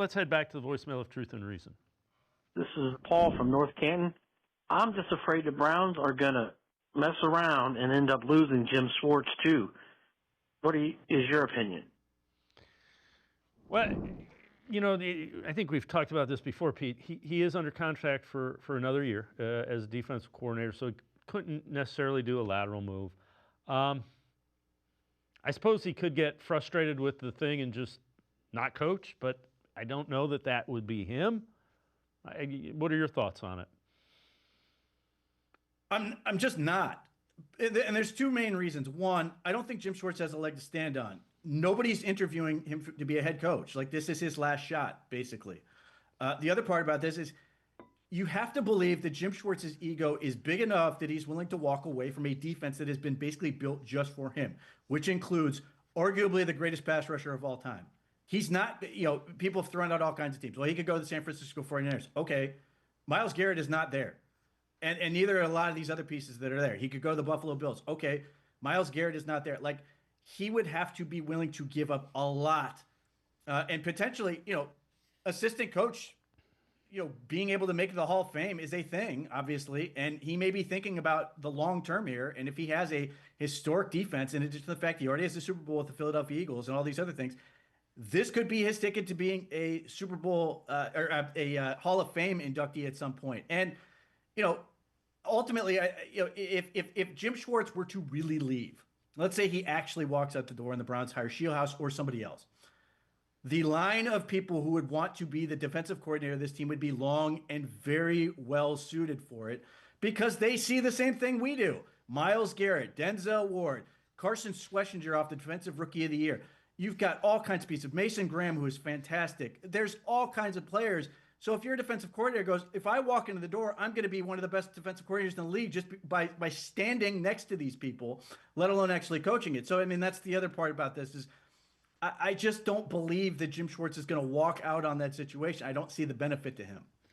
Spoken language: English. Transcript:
Let's head back to the voicemail of Truth and Reason. This is Paul from North Canton. I'm just afraid the Browns are going to mess around and end up losing Jim Schwartz, too. What is your opinion? Well, I think we've talked about this before, Pete. He is under contract for another year as defensive coordinator, so he couldn't necessarily do a lateral move. I suppose he could get frustrated with the thing and just not coach, but I don't know that would be him. What are your thoughts on it? I'm just not. And there's two main reasons. One, I don't think Jim Schwartz has a leg to stand on. Nobody's interviewing him to be a head coach. Like, this is his last shot, basically. The other part about this is you have to believe that Jim Schwartz's ego is big enough that he's willing to walk away from a defense that has been basically built just for him, which includes arguably the greatest pass rusher of all time. He's not, people have thrown out all kinds of teams. Well, he could go to the San Francisco 49ers. Okay. Myles Garrett is not there. And neither are a lot of these other pieces that are there. He could go to the Buffalo Bills. Okay. Myles Garrett is not there. Like, he would have to be willing to give up a lot. And potentially, assistant coach, being able to make the Hall of Fame is a thing, obviously. And he may be thinking about the long term here. And if he has a historic defense, in addition to the fact he already has the Super Bowl with the Philadelphia Eagles and all these other things, this could be his ticket to being a Super Bowl or a Hall of Fame inductee at some point. And, ultimately, if Jim Schwartz were to really leave, let's say he actually walks out the door and the Browns hire Shieldhouse or somebody else, the line of people who would want to be the defensive coordinator of this team would be long and very well suited for it because they see the same thing we do. Myles Garrett, Denzel Ward, Carson Schlesinger off the Defensive Rookie of the Year. You've got all kinds of pieces. Mason Graham, who is fantastic. There's all kinds of players. So if you're a defensive coordinator, goes, if I walk into the door, I'm going to be one of the best defensive coordinators in the league just by standing next to these people, let alone actually coaching it. So, I mean, that's the other part about this is I just don't believe that Jim Schwartz is going to walk out on that situation. I don't see the benefit to him.